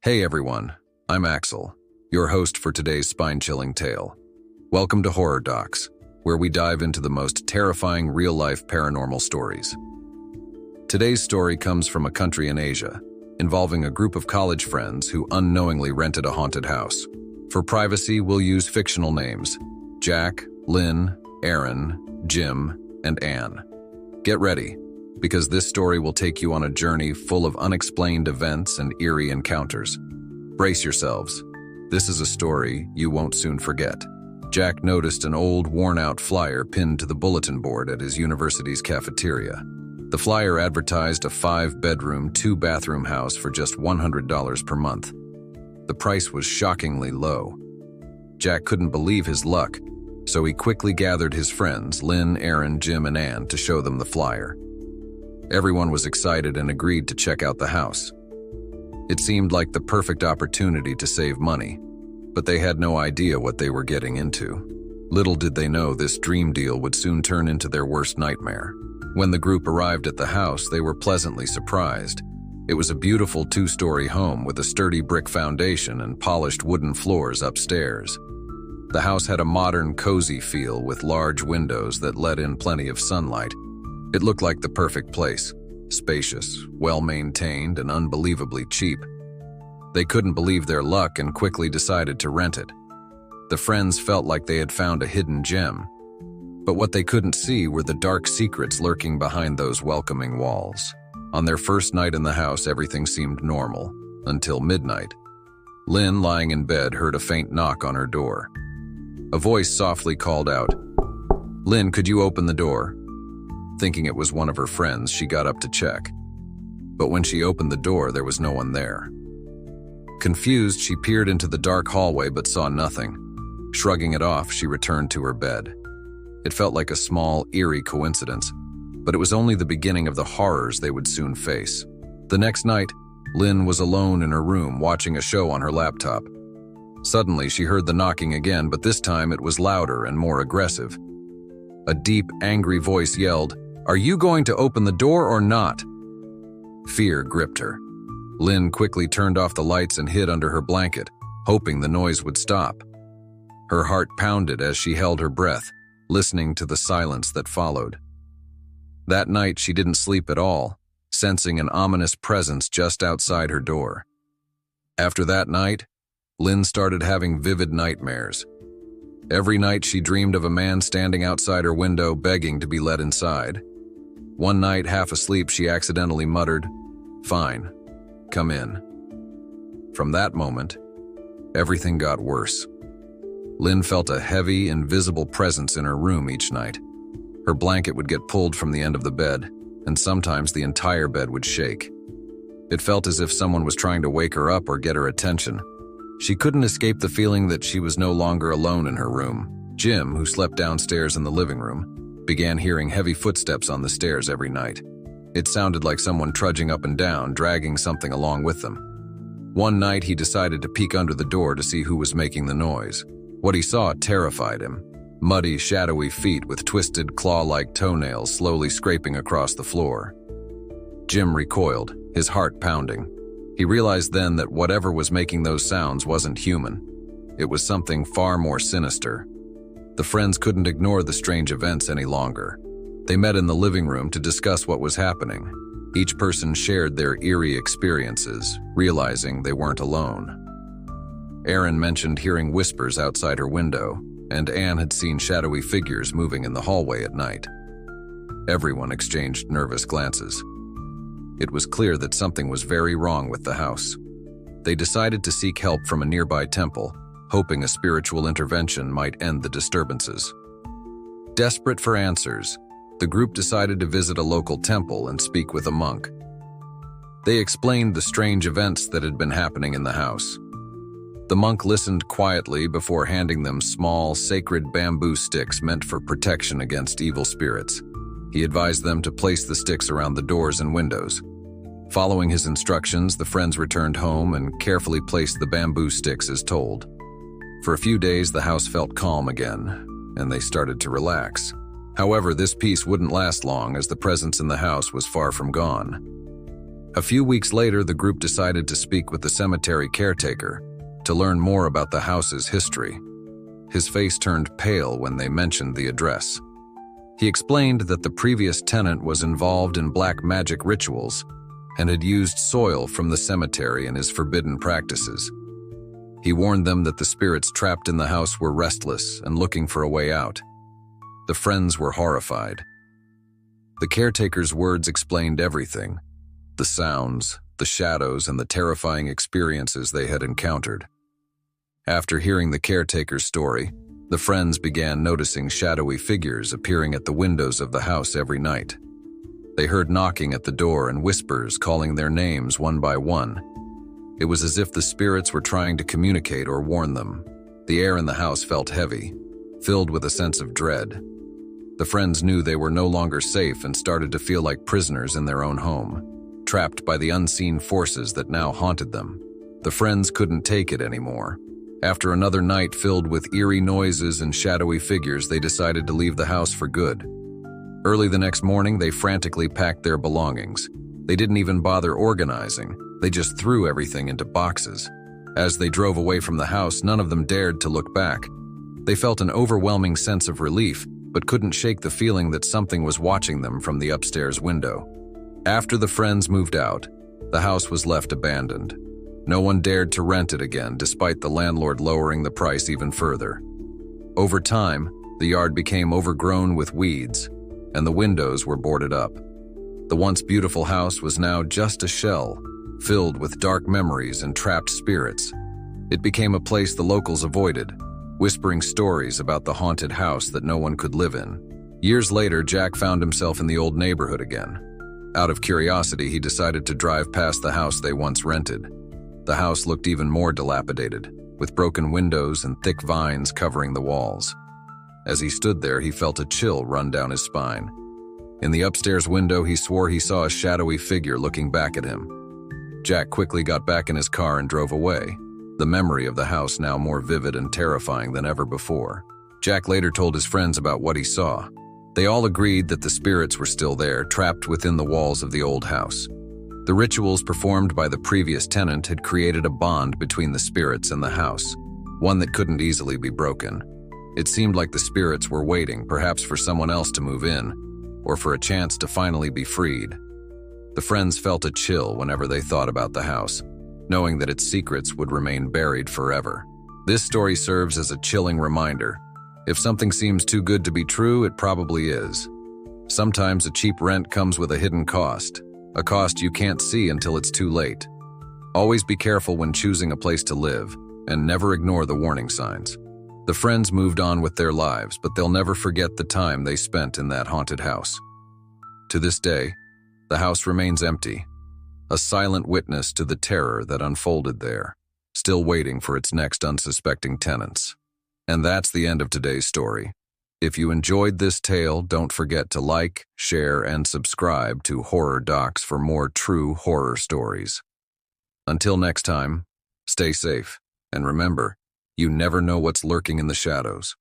Hey everyone, I'm Axel, your host for today's spine-chilling tale. Welcome to Horror Docx, where we dive into the most terrifying real-life paranormal stories. Today's story comes from a country in Asia, involving a group of college friends who unknowingly rented a haunted house. For privacy, we'll use fictional names: Jack, Lynn, Aaron, Jim, and Anne. Get ready, because this story will take you on a journey full of unexplained events and eerie encounters. Brace yourselves. This is a story you won't soon forget. Jack noticed an old, worn-out flyer pinned to the bulletin board at his university's cafeteria. The flyer advertised a 5-bedroom, 2-bathroom house for just $100 per month. The price was shockingly low. Jack couldn't believe his luck, so he quickly gathered his friends, Lynn, Aaron, Jim, and Anne, to show them the flyer. Everyone was excited and agreed to check out the house. It seemed like the perfect opportunity to save money, but they had no idea what they were getting into. Little did they know this dream deal would soon turn into their worst nightmare. When the group arrived at the house, they were pleasantly surprised. It was a beautiful 2-story home with a sturdy brick foundation and polished wooden floors upstairs. The house had a modern, cozy feel with large windows that let in plenty of sunlight. It looked like the perfect place, spacious, well-maintained, and unbelievably cheap. They couldn't believe their luck and quickly decided to rent it. The friends felt like they had found a hidden gem, but what they couldn't see were the dark secrets lurking behind those welcoming walls. On their first night in the house, everything seemed normal, until midnight. Lynn, lying in bed, heard a faint knock on her door. A voice softly called out, "Lynn, could you open the door?" Thinking it was one of her friends, she got up to check. But when she opened the door, there was no one there. Confused, she peered into the dark hallway but saw nothing. Shrugging it off, she returned to her bed. It felt like a small, eerie coincidence, but it was only the beginning of the horrors they would soon face. The next night, Lynn was alone in her room watching a show on her laptop. Suddenly, she heard the knocking again, but this time it was louder and more aggressive. A deep, angry voice yelled, "Are you going to open the door or not?" Fear gripped her. Lynn quickly turned off the lights and hid under her blanket, hoping the noise would stop. Her heart pounded as she held her breath, listening to the silence that followed. That night, she didn't sleep at all, sensing an ominous presence just outside her door. After that night, Lynn started having vivid nightmares. Every night she dreamed of a man standing outside her window begging to be let inside. One night, half asleep, she accidentally muttered, "Fine, come in." From that moment, everything got worse. Lynn felt a heavy, invisible presence in her room each night. Her blanket would get pulled from the end of the bed, and sometimes the entire bed would shake. It felt as if someone was trying to wake her up or get her attention. She couldn't escape the feeling that she was no longer alone in her room. Jim, who slept downstairs in the living room, began hearing heavy footsteps on the stairs every night. It sounded like someone trudging up and down, dragging something along with them. One night, he decided to peek under the door to see who was making the noise. What he saw terrified him. Muddy, shadowy feet with twisted, claw-like toenails slowly scraping across the floor. Jim recoiled, his heart pounding. He realized then that whatever was making those sounds wasn't human. It was something far more sinister. The friends couldn't ignore the strange events any longer. They met in the living room to discuss what was happening. Each person shared their eerie experiences, realizing they weren't alone. Aaron mentioned hearing whispers outside her window, and Anne had seen shadowy figures moving in the hallway at night. Everyone exchanged nervous glances. It was clear that something was very wrong with the house. They decided to seek help from a nearby temple, hoping a spiritual intervention might end the disturbances. Desperate for answers, the group decided to visit a local temple and speak with a monk. They explained the strange events that had been happening in the house. The monk listened quietly before handing them small, sacred bamboo sticks meant for protection against evil spirits. He advised them to place the sticks around the doors and windows. Following his instructions, the friends returned home and carefully placed the bamboo sticks as told. For a few days, the house felt calm again, and they started to relax. However, this peace wouldn't last long as the presence in the house was far from gone. A few weeks later, the group decided to speak with the cemetery caretaker to learn more about the house's history. His face turned pale when they mentioned the address. He explained that the previous tenant was involved in black magic rituals and had used soil from the cemetery in his forbidden practices. He warned them that the spirits trapped in the house were restless and looking for a way out. The friends were horrified. The caretaker's words explained everything: the sounds, the shadows, and the terrifying experiences they had encountered. After hearing the caretaker's story, the friends began noticing shadowy figures appearing at the windows of the house every night. They heard knocking at the door and whispers calling their names one by one. It was as if the spirits were trying to communicate or warn them. The air in the house felt heavy, filled with a sense of dread. The friends knew they were no longer safe and started to feel like prisoners in their own home, trapped by the unseen forces that now haunted them. The friends couldn't take it anymore. After another night filled with eerie noises and shadowy figures, they decided to leave the house for good. Early the next morning, they frantically packed their belongings. They didn't even bother organizing. They just threw everything into boxes. As they drove away from the house, none of them dared to look back. They felt an overwhelming sense of relief, but couldn't shake the feeling that something was watching them from the upstairs window. After the friends moved out, the house was left abandoned. No one dared to rent it again, despite the landlord lowering the price even further. Over time, the yard became overgrown with weeds, and the windows were boarded up. The once beautiful house was now just a shell, filled with dark memories and trapped spirits. It became a place the locals avoided, whispering stories about the haunted house that no one could live in. Years later, Jack found himself in the old neighborhood again. Out of curiosity, he decided to drive past the house they once rented. The house looked even more dilapidated, with broken windows and thick vines covering the walls. As he stood there, he felt a chill run down his spine. In the upstairs window, he swore he saw a shadowy figure looking back at him. Jack quickly got back in his car and drove away, the memory of the house now more vivid and terrifying than ever before. Jack later told his friends about what he saw. They all agreed that the spirits were still there, trapped within the walls of the old house. The rituals performed by the previous tenant had created a bond between the spirits and the house, one that couldn't easily be broken. It seemed like the spirits were waiting, perhaps for someone else to move in, or for a chance to finally be freed. The friends felt a chill whenever they thought about the house, knowing that its secrets would remain buried forever. This story serves as a chilling reminder. If something seems too good to be true, it probably is. Sometimes a cheap rent comes with a hidden cost, a cost you can't see until it's too late. Always be careful when choosing a place to live, and never ignore the warning signs. The friends moved on with their lives, but they'll never forget the time they spent in that haunted house. To this day, the house remains empty, a silent witness to the terror that unfolded there, still waiting for its next unsuspecting tenants. And that's the end of today's story. If you enjoyed this tale, don't forget to like, share, and subscribe to Horror Docx for more true horror stories. Until next time, stay safe, and remember, you never know what's lurking in the shadows.